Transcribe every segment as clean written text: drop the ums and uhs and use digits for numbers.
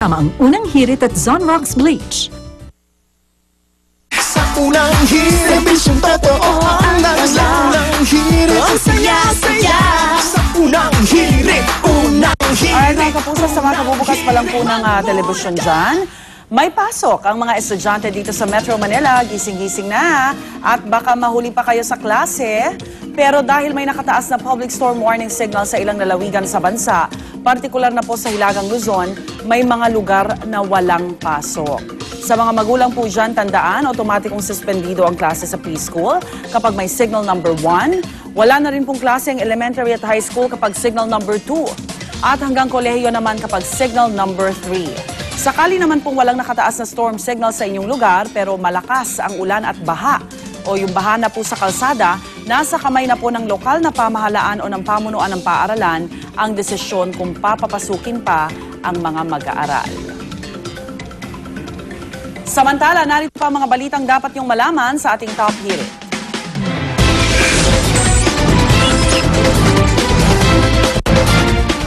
Tama ang unang hirit at Zonrox Bleach. Sa unang hirit, bisyong totoo ang unang hirit. Ang saya-saya. Sa unang hirit, unang hirit. Alright mga kapuso, sa mga kabubukas pa lang po ng telebisyon dyan, may pasok ang mga estudyante dito sa Metro Manila. Gising-gising na at baka mahuli pa kayo sa klase. Pero dahil may nakataas na public storm warning signal sa ilang lalawigan sa bansa, partikular na po sa Hilagang Luzon, may mga lugar na walang pasok. Sa mga magulang po dyan, tandaan, otomatikong suspendido ang klase sa preschool kapag may signal number 1. Wala na rin pong klase ang elementary at high school kapag signal number 2. At hanggang kolehiyo naman kapag signal number 3. Sakali naman pong walang nakataas na storm signal sa inyong lugar pero malakas ang ulan at baha o yung baha na po sa kalsada, nasa kamay na po ng lokal na pamahalaan o ng pamunuan ng paaralan ang desisyon kung papapasukin pa ang mga mag-aaral. Samantala, narito pa mga balitang dapat niyong malaman sa ating top hirit.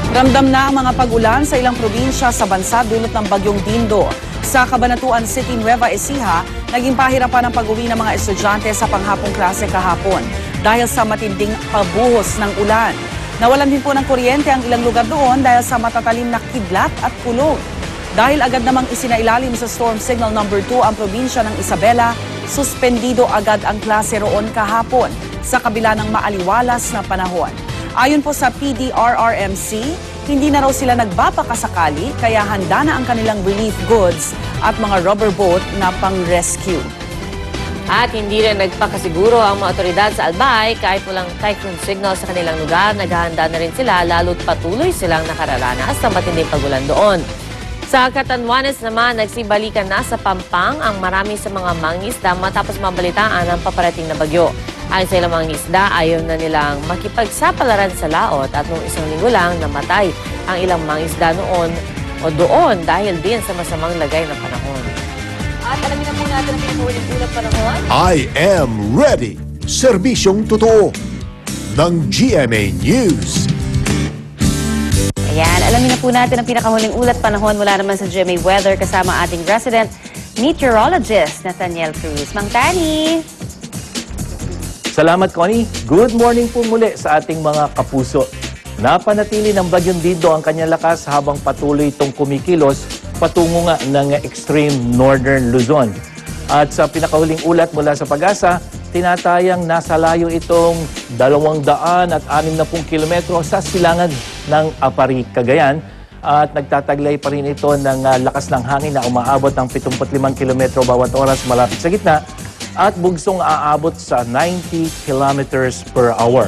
Ramdam na ang mga pag-ulan sa ilang probinsya sa bansa dulot ng bagyong Dindo. Sa Cabanatuan City, Nueva Ecija, naging pahirapan ang pag-uwi ng mga estudyante sa panghapong klase kahapon dahil sa matinding pabuhos ng ulan. Nawalan din po ng kuryente ang ilang lugar doon dahil sa matatalim na kidlat at kulog. Dahil agad namang isinailalim sa storm signal number 2 ang probinsya ng Isabela, suspendido agad ang klase roon kahapon sa kabila ng maaliwalas na panahon. Ayon po sa PDRRMC, hindi na raw sila nagbabakasakali kaya handa na ang kanilang relief goods at mga rubber boat na pang-rescue. At hindi rin nagpakasiguro ang mga otoridad sa Albay kahit walang typhoon signal sa kanilang lugar. Naghahanda na rin sila lalo't patuloy silang nakararanas ng matinding pagulan doon. Sa Catanduanes naman, nagsibalikan na sa Pampang ang marami sa mga mangingisda matapos mabalitaan ang paparating na bagyo. Ayon sa ilang mangingisda, ayaw na nilang makipagsapalaran sa laot at noong isang linggo lang namatay ang ilang mangingisda noon o doon dahil din sa masamang lagay ng panahon. At alamin na po natin ang pinakahuling ulat panahon. I am ready! Serbisyong totoo ng GMA News. Ayan, alamin na po natin ang pinakahuling ulat panahon mula naman sa GMA Weather kasama ating resident meteorologist Nathaniel Cruz. Mang Tani! Salamat, Connie. Good morning po muli sa ating mga kapuso. Napanatili ng bagyong Dindo ang kanyang lakas habang patuloy itong kumikilos patungo nga ng extreme northern Luzon. At sa pinakahuling ulat mula sa Pag-asa, tinatayang nasa layo itong 260 kilometro sa silangan ng Apari, Cagayan. At nagtataglay pa rin ito ng lakas ng hangin na umaabot ng 75 kilometro bawat oras malapit sa gitna at bugsong aabot sa 90 kilometers per hour.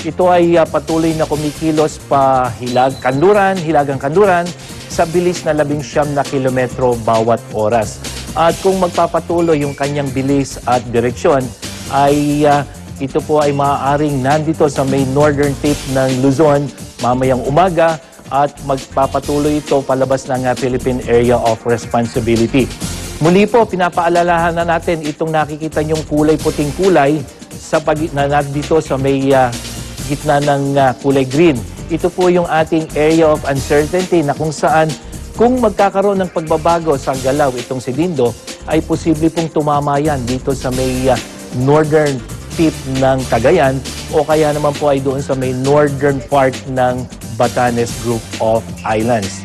Ito ay patuloy na kumikilos pa hilagang kanluran sa bilis na 19 na kilometro bawat oras. At kung magpapatuloy yung kanyang bilis at direksyon, ay ito po ay maaaring nandito sa may northern tip ng Luzon mamayang umaga at magpapatuloy ito palabas ng Philippine Area of Responsibility. Muli po, pinapaalalahan na natin itong nakikita niyong kulay puting kulay sa pagitna dito sa may gitna ng kulay green. Ito po yung ating area of uncertainty na kung saan kung magkakaroon ng pagbabago sa galaw itong si Dindo ay posible pong tumama yan dito sa may northern tip ng Cagayan o kaya naman po ay doon sa may northern part ng Batanes Group of Islands.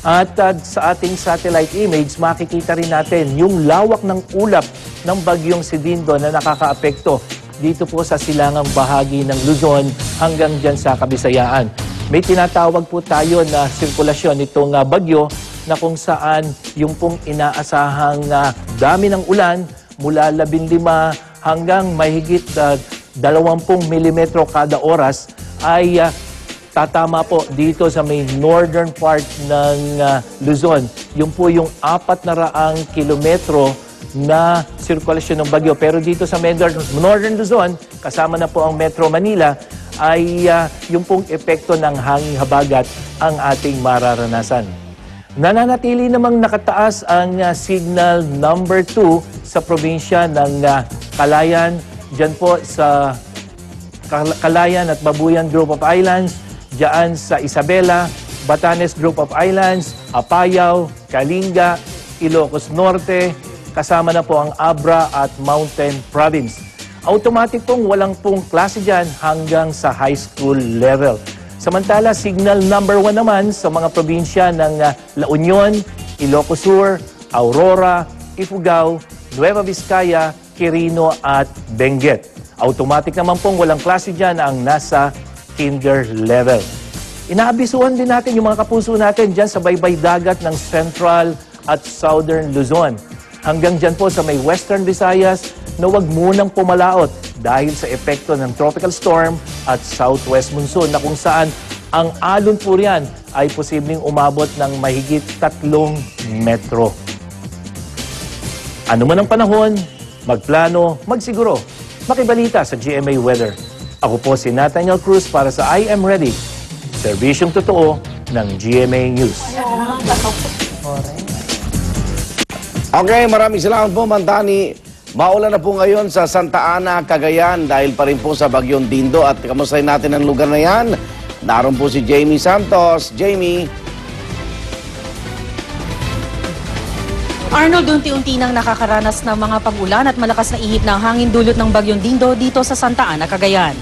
At sa ating satellite image, makikita rin natin yung lawak ng ulap ng bagyong si Dindo na nakakaapekto dito po sa silangang bahagi ng Luzon hanggang dyan sa Kabisayaan. May tinatawag po tayo na sirkulasyon nitong bagyo na kung saan yung pong inaasahang dami ng ulan mula 15 hanggang mahigit 20 milimetro kada oras ay tatama po dito sa may northern part ng Luzon. Yung po yung 400 kilometro na sirkulasyon ng bagyo. Pero dito sa northern Luzon, kasama na po ang Metro Manila, ay yung pong epekto ng hanging habagat ang ating mararanasan. Nananatili namang nakataas ang signal number 2 sa probinsya ng Calayan, dyan po sa Calayan at Babuyan Group of Islands, dyan sa Isabela, Batanes Group of Islands, Apayao, Kalinga, Ilocos Norte, kasama na po ang Abra at Mountain Province. Automatic pong walang pong klase dyan hanggang sa high school level. Samantala, signal number 1 naman sa mga probinsya ng La Union, Ilocos Sur, Aurora, Ifugao, Nueva Vizcaya, Quirino at Benguet. Automatic naman pong walang klase dyan ang nasa kinder level. Inaabisuhan din natin yung mga kapuso natin dyan sa baybay dagat ng Central at Southern Luzon. Hanggang dyan po sa may Western Visayas na huwag munang pumalaot dahil sa epekto ng tropical storm at southwest monsoon na kung saan ang alon po riyan ay posibleng umabot ng mahigit 3 metro. Ano man ang panahon, magplano, magsiguro, makibalita sa GMA Weather. Ako po si Nathaniel Cruz para sa I Am Ready, serbisyong totoo ng GMA News. Okay, maraming salamat po, Mantani. Maulan na po ngayon sa Santa Ana, Cagayan dahil pa rin po sa Bagyong Dindo at kamustahin natin ang lugar na yan. Naroon po si Jamie Santos. Jamie. Arnold, unti-unti nang nakakaranas ng mga pag-ulan at malakas na ihip ng hangin dulot ng Bagyong Dindo dito sa Santa Ana, Cagayan.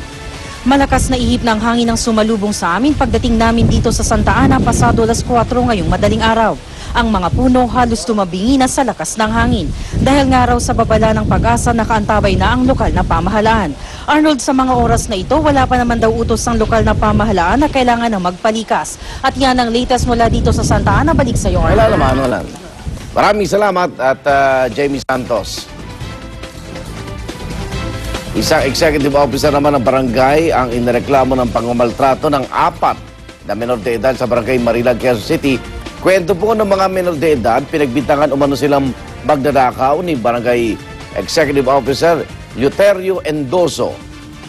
Malakas na ihip ng hangin ang sumalubong sa amin pagdating namin dito sa Santa Ana pasado alas 4 ngayong madaling araw. Ang mga puno halos tumabingi na sa lakas ng hangin. Dahil nga raw sa babala ng Pag-asa, nakaantabay na ang lokal na pamahalaan. Arnold, sa mga oras na ito, wala pa naman daw utos ng lokal na pamahalaan na kailangan ng magpalikas. At yan ang latest mula dito sa Santa Ana. Balik sa iyo, Arnold. Wala. Maraming salamat at Jamie Santos. Isang executive officer naman ng barangay ang inireklamo ng pangmamaltrato ng 4 na menor de edad sa barangay Marilag, Quezon City. Kwento po ng mga menor de edad, pinagbintangan umano silang magdadakaw ni barangay executive officer Luterio Endoso.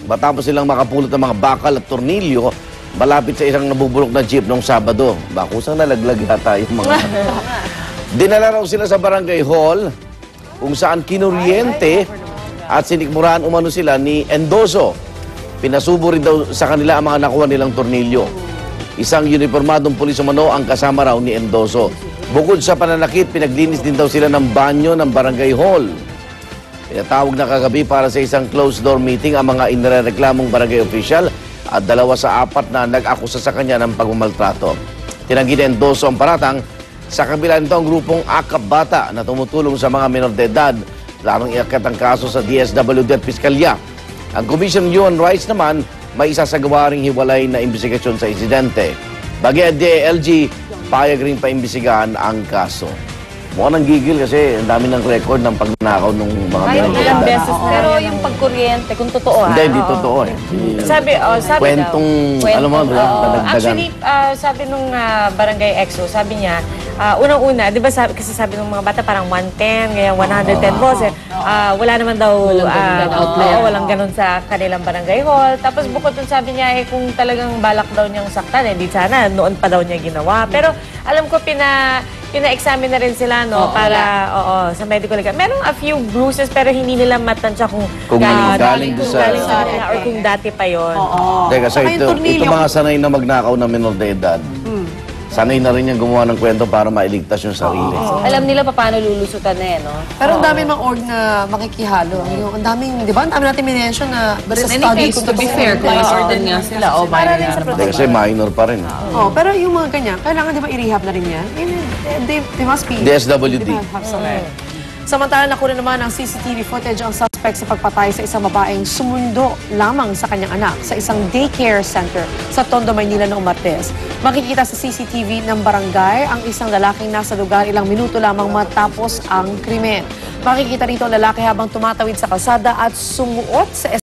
Matapos silang makapulot ng mga bakal at tornilyo malapit sa isang nabubulok na jeep noong Sabado. Bakusang nalaglag yata yung mga... Dinala raw sila sa barangay hall kung saan kinuryente at sinikmurahan umano sila ni Endoso. Pinasubo rin daw sa kanila ang mga nakuha nilang tornilyo. Isang uniformadong pulis umano ang kasama raw ni Endoso. Bukod sa pananakit, pinaglinis din daw sila ng banyo ng barangay hall. Pinatawag na kagabi para sa isang closed-door meeting ang mga inireklamong barangay official at 2 sa 4 na nag-akusa sa kanya ng pagmamaltrato. Tinanggi ni Endoso ang paratang. Sa kabila nito ang grupong Akap Bata na tumutulong sa mga menor de edad. Lamang iakyat ang kaso sa DSWD at Piskalya. Ang Commission on Human Rights naman may isasagawa ring hiwalay na imbestigasyon sa insidente. Bagay DLG, payag rin paimbestigahan ang kaso. Mukhang nanggigil kasi ang dami ng record ng pagnanakaw ng mga menor de edad. Beses, pero yung pagkuryente, kung totoo Hindi totoo eh. Sabi Kwentong, alam mo, dadagdagan. Actually, sabi nung barangay EXO, sabi niya, unang-una, di ba kasi sabi ng mga bata parang 110, ganyan 110 boses. Wala naman daw walang ganun sa kanilang barangay hall. Tapos bukod dun sabi niya, kung talagang balak daw niyang saktan, di sana noon pa daw niya ginawa. Pero alam ko pina-examine na rin sila para sa medical legal. Merong a few bruises pero hindi nila matansya kung galing sa or kung dati pa yon. Teka, so ito mga sanay na magnakaw na menor de edad. Sanay na rin yung gumawa ng kwento para mailigtas yung sarili. Alam nila paano lulusutan na no? Pero ang dami mga org na makikihalo. Ang daming, di ba? Ang dami natin minention na sa study kung to be fair, kung organ nga sila. Kasi minor pa rin. Pero yung mga ganyan, kailangan di ba i-rehab na rin yan? They must be... DSWD. Samantala, nakuha naman ang CCTV footage ang suspect sa pagpatay sa isang babaeng sumundo lamang sa kanyang anak sa isang daycare center sa Tondo, Maynila noong Martes. Makikita sa CCTV ng barangay ang isang lalaking nasa lugar ilang minuto lamang matapos ang krimen. Makikita rito ang lalaki habang tumatawid sa kalsada at sumuot sa